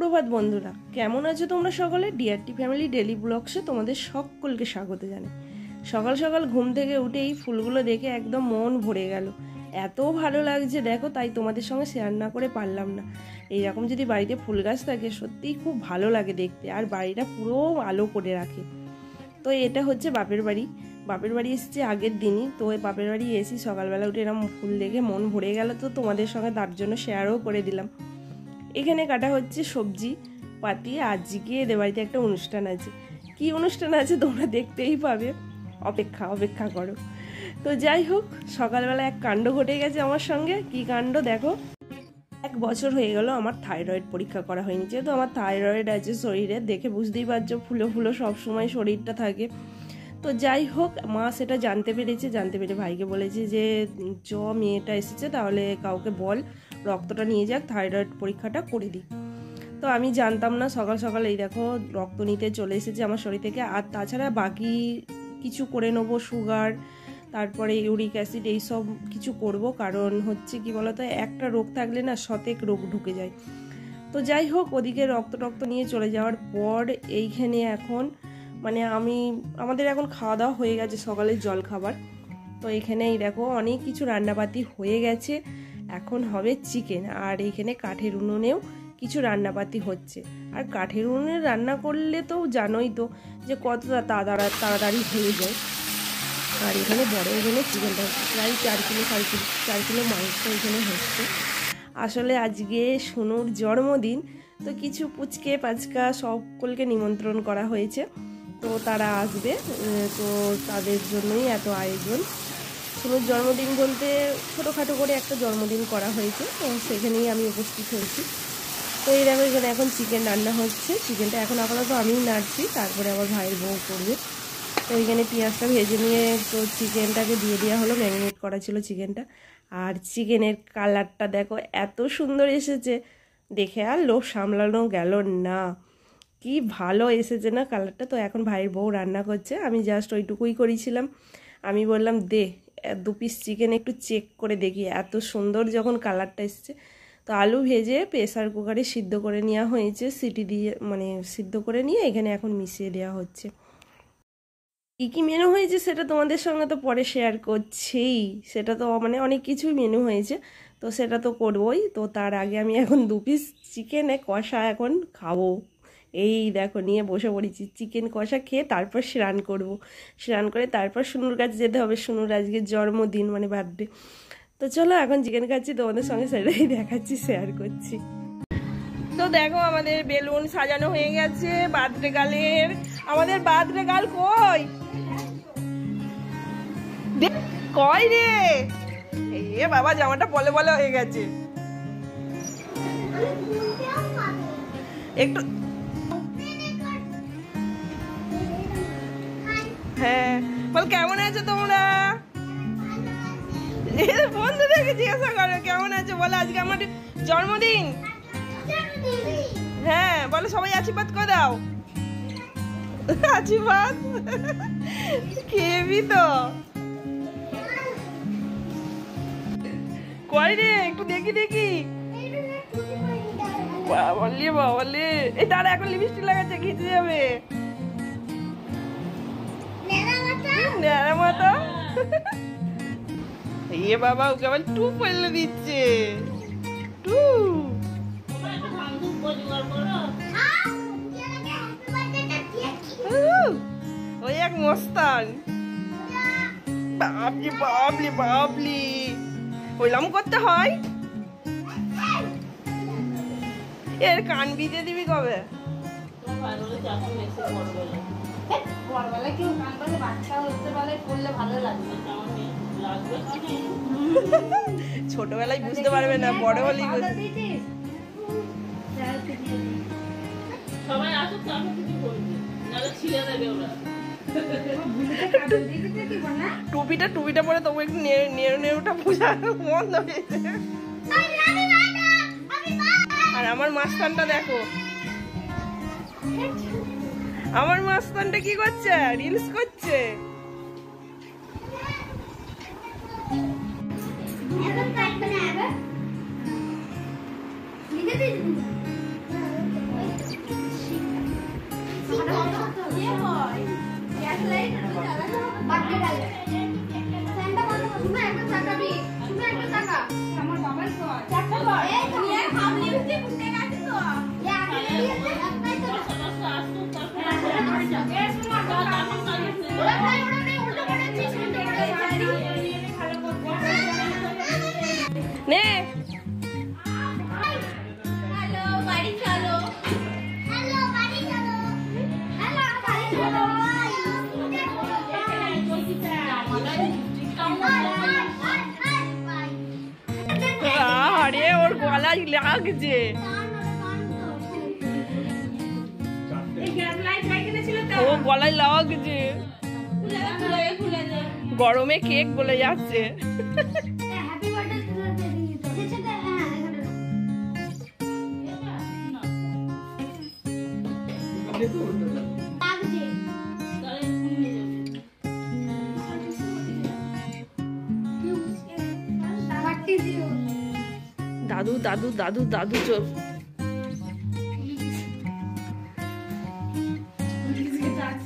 প্রভাত বন্ধুরা, কেমন আছো তোমরা সকলে? ডিআরটি ফ্যামিলি ডেলি ব্লগসে তোমাদের সকলকে স্বাগত জানাই। সকাল সকাল ঘুম থেকে উঠে এই ফুলগুলো দেখে একদম মন ভরে গেল। এত ভালো লাগছে দেখো, তাই তোমাদের সঙ্গে শেয়ার না করে পারলাম না। এইরকম যদি বাড়িতে ফুল গাছ থাকে সত্যিই খুব ভালো লাগে দেখতে, আর বাড়িটা পুরো আলো করে রাখে। তো এটা হচ্ছে বাপের বাড়ি। বাপের বাড়ি এসেছি আগের দিনই। তো ওই বাপের বাড়ি এসি সকালবেলা উঠে এরকম ফুল দেখে মন ভরে গেল, তো তোমাদের সঙ্গে তার জন্য শেয়ারও করে দিলাম। এখানে কাটা হচ্ছে সবজি পাতি। আজকে এদের বাড়িতে একটা অনুষ্ঠান আছে। কি অনুষ্ঠান আছে তোমরা দেখতেই পাবে, অপেক্ষা করো। তো যাই হোক, সকালবেলা এক কাণ্ড ঘটে গেছে আমার সঙ্গে। কি কাণ্ড দেখো, 1 বছর হয়ে গেল আমার থাইরয়েড পরীক্ষা করা হয়নি। যেহেতু আমার থাইরয়েড আছে শরীরে, দেখে বুঝতেই পারছো ফুলো ফুলো সবসময় শরীরটা থাকে। তো যাই হোক, মা সেটা জানতে পেরে ভাইকে বলেছে যে মেয়েটা এসেছে, তাহলে কাউকে বল রক্তটা নিয়ে যাক, থাইরয়েড পরীক্ষাটা করে দিই। তো আমি জানতাম না, সকাল সকাল এই দেখো রক্ত নিতে চলে এসেছে আমার শরীর থেকে। আর তাছাড়া বাকি কিছু করে নেবো, সুগার, তারপরে ইউরিক অ্যাসিড, এইসব কিছু করব। কারণ হচ্ছে কি বলতো, একটা রোগ থাকলে না শতেক রোগ ঢুকে যায়। তো যাই হোক, ওদিকে রক্ত নিয়ে চলে যাওয়ার পর এইখানে এখন আমাদের এখন খাওয়া দাওয়া হয়ে গেছে, সকালের জল খাবার। তো এখানে এই দেখো অনেক কিছু রান্নাবাতি হয়ে গেছে। এখন হবে চিকেন, আর এইখানে কাঠের উনুনেও কিছু রান্নাবাতি হচ্ছে। আর কাঠের উনুনে রান্না করলে তো জানোই তো যে কতটা তাড়াতাড়ি হয়ে যায়। আর এখানে বড় ওভেনে চিকেনটা হচ্ছে, প্রায় 4 কিলো মাংস এখানে হচ্ছে। আসলে আজকে সোনুর জন্মদিন, তো কিছু পুচকে পাচকা সকলকে নিমন্ত্রণ করা হয়েছে। তো তারা আসবে, তো তাদের জন্যই এত আয়োজন। সোনুর জন্মদিন বলতে ছোটোখাটো করে একটা জন্মদিন করা হয়েছে, তো সেখানেই আমি উপস্থিত হয়েছি। তো এই দেখো এখানে এখন চিকেন রান্না হচ্ছে। চিকেনটা এখন আপাতত আমিই নাড়ছি, তারপরে আমার ভাইয়ের বউ করবে। তো এখানে পেঁয়াজটা ভেজে নিয়ে তো চিকেনটাকে দিয়ে দেওয়া হলো, ম্যারিনেট করা ছিল চিকেনটা। আর চিকেনের কালারটা দেখো এত সুন্দর এসেছে, দেখে আর লোভ সামলানো গেল না। কি ভালো এসেছে না কালারটা। তো এখন ভাইয়ের বউ রান্না করছে, আমি জাস্ট ওইটুকুই করেছিলাম। আমি বললাম দে 2 পিস চিকেন একটু চেক করে দেখি, এত সুন্দর যখন কালারটা এসেছে। তো আলু ভেজে প্রেসার কুকারে সিদ্ধ করে নেওয়া হয়েছে, সিটি দিয়ে সিদ্ধ করে নিয়ে এখানে এখন মিশিয়ে দেওয়া হচ্ছে। কী মেনু হয়েছে সেটা তোমাদের সঙ্গে তো পরে শেয়ার করছেই। সেটা তো অনেক কিছুই মেনু হয়েছে, তো সেটা তো করবই। তো তার আগে আমি এখন 2 পিস চিকেনে কষা এখন খাবো। এই দেখো নিয়ে বসে পড়েছি, চিকেন কষা খেয়ে তারপর স্নান করব। স্নান করে তারপর সোনুর কাছে যেতে হবে, সোনুর আজকে জন্মদিন বার্থডে। তো চলো এখন চিকেন খাচ্ছি, তোমাদের সঙ্গে সেটাই দেখাচ্ছি, শেয়ার করছি। তো দেখো আমাদের বেলুন সাজানো হয়ে গেছে বার্থডে গার্লের। আমাদের বার্থডে গার্ল কই রে? এ বাবা, জামাটা বলে হয়ে গেছে একটু। হ্যাঁ বল, কেমন আছো তোমরা? বন্ধুদেরকে জিজ্ঞাসা করো কেমন আছো, বলো আজকে আমার জন্মদিন। হ্যাঁ বলো, সবাই আশীর্বাদ করে দাও। আশীর্বাদ খেবি তো? কই রে, একটু দেখি। বাবালে, এই দাঁড়া, এখন লিপস্টিক লাগাচ্ছে, খিচে যাবে। এ বাবা, ওকে আবার টু পড়লে দিচ্ছে। টু ওই এক মস্তান। বাবলি ওইলাম করতে হয়। এর কান ভিজে দিবি কবে? ছোটবেলায় বুঝতে পারবে না, বড় হলেই সবাই আসুক, টুপিটা পরে তবু একটু নেড়ুটা পূজা বন্ধ হয়েছে। আর আমার মাস্তানটা দেখো, আমার মাস্তানটা কি করছে? রিলস করছে। আরে ওর গলায় লাগছে। ও গলায় লাগছে, গরমে কেক গলে যাচ্ছে। দাদু দাদু দাদু দাদু চোখ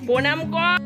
প্রণাম কর।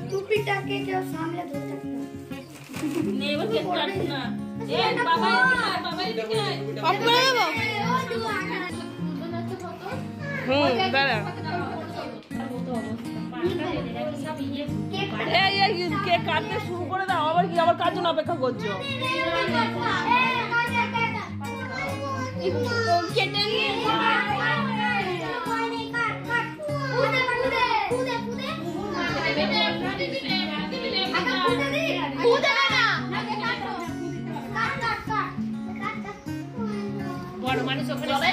টুপিটাকে কেউ সামনে ধরে থাকতে কেক কাটতে শুরু করে দাও, আবার কি আবার কার জন্য অপেক্ষা করছো? বড় মানুষ ওখানে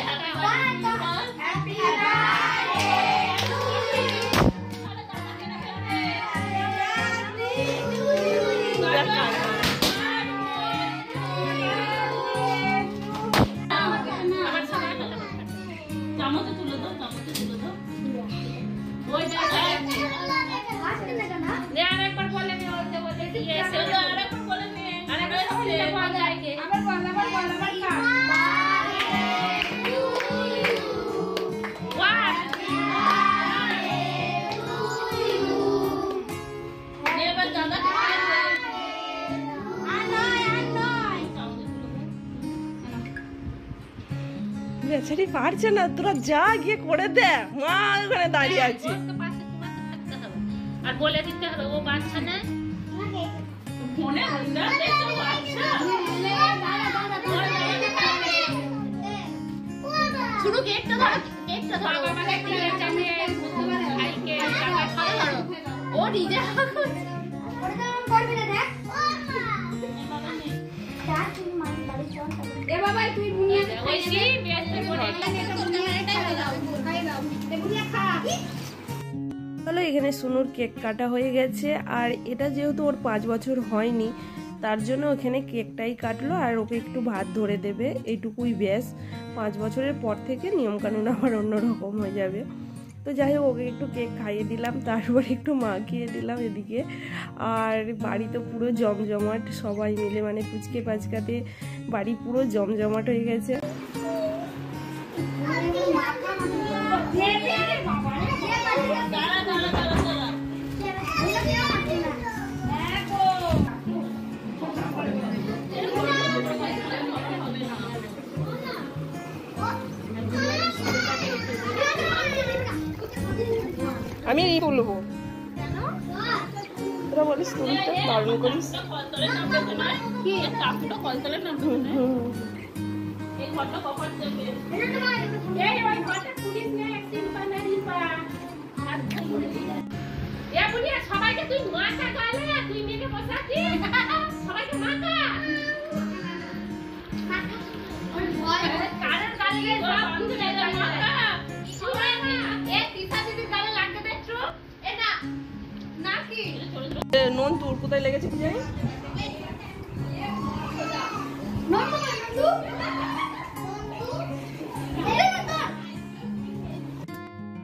বেচারি পারছে না, তোরা যা গিয়ে করে দে, মা ওখানে দাঁড়িয়ে আছে। আর বলে দিতে হবে ও বাচ্চা না মনে হয় না শুরু কেকটা ধরো, কেকটা ধরো বাবাকে দিয়ে যাবে ভাইকে টাকা খাওয়া ধরো ও নিজে ওরে তো করবি না দেখ এ বাবা তুই বুনিয়া খাইছি বেশি করে এটা বুনিয়াটাই দাও খাই দাও এ বুনিয়া খা। চলো, এখানে সুনুর কেক কাটা হয়ে গেছে, আর এটা যেহেতু ওর 5 বছর হয়নি তার জন্য ওখানে কেকটাই কাটলো, আর ওকে একটু ভাত ধরে দেবে, এইটুকুই ব্যাস। 5 বছরের পর থেকে নিয়মকানুন আবার অন্যরকম হয়ে যাবে। তো যাই হোক, ওকে একটু কেক খাইয়ে দিলাম, তারপর একটু মাখিয়ে দিলাম এদিকে। আর বাড়ি তো পুরো জমজমাট, সবাই মিলে মানে পুচকে পাচকাতে বাড়ি পুরো জমজমাট হয়ে গেছে। আমি এই তুলবো, কেন? তোরা বলিস তুলতে বারণ করিস। কলতলের নাম বলতে নয় কি কাকুটা কলতলের নাম বলতে নয়। এই ঘরটা কখন যাবে? এই ওই ঘরটা পুলিশ নিয়ে একদিন বানাই পা। আর এ বুড়িয়া সবাইকে তুই মাথা গালে তুই মেয়েকে বসাচ্ছি সবাইকে মাথা ওই ভয় কারণ গালে সব কিছু দেয় মাথা শুনে না এ তিসা দিদি গালে লাগতে দেখছো এটা নাকি নুন তোর কোথায় লেগেছে কি জানি।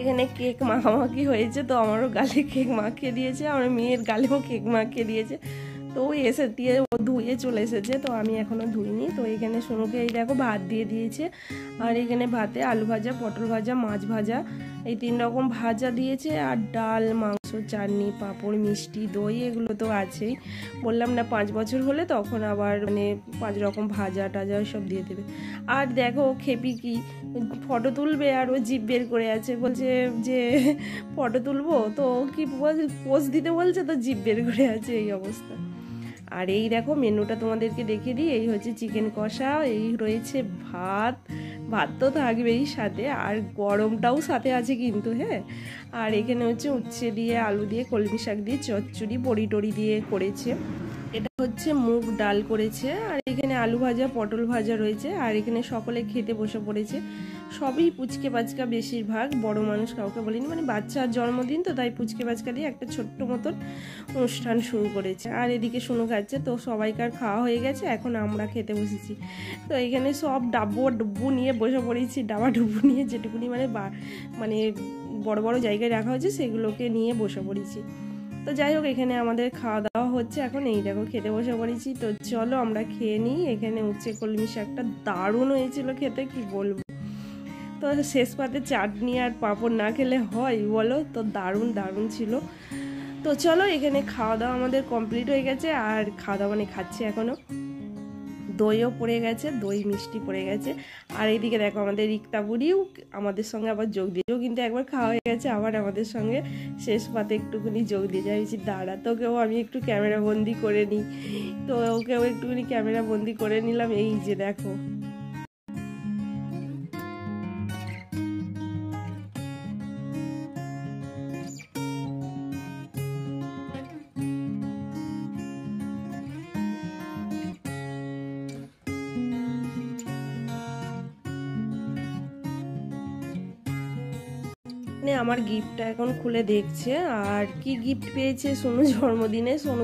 এখানে কেক মাখামাখি হয়েছে, তো আমারও গালে কেক মাখিয়ে দিয়েছে, আমার মেয়ের গালেও কেক মাখিয়ে দিয়েছে। তো ও এসে দিয়ে ও ধুয়ে চলে এসেছে, তো আমি এখনো ধুইনি। তো এখানে সোনুকে এই দেখো ভাত দিয়ে দিয়েছে, আর এখানে ভাতে আলু ভাজা, পটল ভাজা, মাছ ভাজা, এই 3 রকম ভাজা দিয়েছে, আর ডাল, মাংস, চাটনি, পাঁপড়, মিষ্টি, দই, এগুলো তো আছেই। বললাম না 5 বছর হলে তখন আবার মানে 5 রকম ভাজা টাজা সব দিয়ে দেবে। আর দেখো খেপি কি ফটো তুলবে, আর ও জিভ বের করে আছে, বলছে যে ফটো তুলবো, তো কি পোজ দিতে বলছে, তো জিভ বের করে আছে, এই অবস্থা। আর এই দেখো মেনুটা তোমাদেরকে দেখে দিই, এই হচ্ছে চিকেন কষা, এই রয়েছে ভাত, ভাত তো থাকবেই সাথে, আর গরমটাও সাথে আছে কিন্তু, হ্যাঁ। আর এখানে হচ্ছে উচ্ছে দিয়ে, আলু দিয়ে, কলমি শাক দিয়ে চচ্চড়ি, বড়ি টড়ি দিয়ে করেছে। এটা হচ্ছে মুগ ডাল করেছে, আর এখানে আলু ভাজা, পটল ভাজা রয়েছে, আর এখানে সকলে খেতে বসে পড়েছে। সবই পুচকে বাচকা, বেশিরভাগ বড় মানুষ কাউকে বলিনি, মানে বাচ্চার জন্মদিন তো, তাই পুচকে বাচকা দিয়ে একটা ছোট্ট মতন অনুষ্ঠান শুরু করেছে। আর এদিকে শুনু খাচ্ছে, তো সবাইকার খাওয়া হয়ে গেছে, এখন আমরা খেতে বসেছি। তো এখানে সব ডুব্বু নিয়ে বসে পড়েছি, ডাবা ডুব্বু নিয়ে, যেটুকুনি মানে বড় বড় জায়গায় রাখা হয়েছে সেগুলোকে নিয়ে বসে পড়েছি। তো যাই হোক, এখানে আমাদের খাওয়া দাওয়া হচ্ছে এখন, এই দেখো খেতে বসে পড়েছি। তো চলো আমরা খেয়ে নিই। এখানে উচ্ছে কলমি শাকটা দারুণ হয়েছিল খেতে, কি বলবো। তো শেষ পাতে চাটনি আর পাঁপড় না খেলে হয় বলো, তো দারুণ দারুণ ছিল। তো চলো, এখানে খাওয়া দাওয়া আমাদের কমপ্লিট হয়ে গেছে, আর খাওয়া দাওয়া মানে খাচ্ছি এখনো। দইও পড়ে গেছে, দই মিষ্টি পড়ে গেছে। আর এইদিকে দেখো আমাদের রিক্তা বুড়িও আমাদের সঙ্গে আবার যোগ দিয়েও, কিন্তু একবার খাওয়া হয়ে গেছে, আবার আমাদের সঙ্গে শেষ পাতে একটুখানি যোগ দিয়ে যাইছি। দাঁড়া, তোকেও আমি একটু ক্যামেরা বন্দি করে নিই। তো ওকেও একটুখানি ক্যামেরা বন্দি করে নিলাম, এই যে দেখো। আমার গিফটটা এখন খুলে দেখছে, আর কি গিফট পেয়েছে সোনু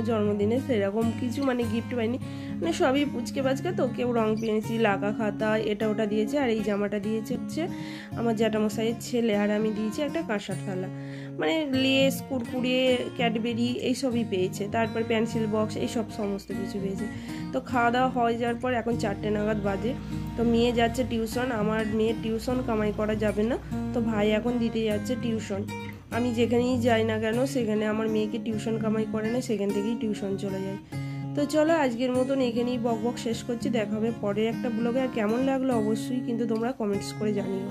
জন্মদিনে সেরকম কিছু মানে গিফট পাইনি, মানে সবই পুচকে বাচকে। তো কেউ রং পেন্সিল, আঁকা খাতা, এটা ওটা দিয়েছে, আর এই জামাটা দিয়েছে হচ্ছে আমার জ্যাঠামশাইয়ের ছেলে, আর আমি দিয়েছি একটা কাঁসার থালা। মানে লেস, কুরকুরে, ক্যাডবেরি এইসবই পেয়েছে, তারপর পেন্সিল বক্স, এইসব সমস্ত কিছু পেয়েছে। তো খাওয়া দাওয়া হয়ে যাওয়ার পর এখন 4টে নাগাদ বাজে। তো মেয়ে যাচ্ছে টিউশন, আমার মেয়ের টিউশন কামাই করা যাবে না, তো ভাই এখন দিতে যাচ্ছে টিউশন। আমি যেখানেই যাই না কেন সেখানে আমার মেয়েকে টিউশন কামাই করে না, সেখান থেকেই টিউশন চলে যায়। তো চলো আজকের মতন এখানেই বক শেষ করছি, দেখা হবে পরের একটা ব্লগে। আর কেমন লাগলো অবশ্যই কিন্তু তোমরা কমেন্টস করে জানিও।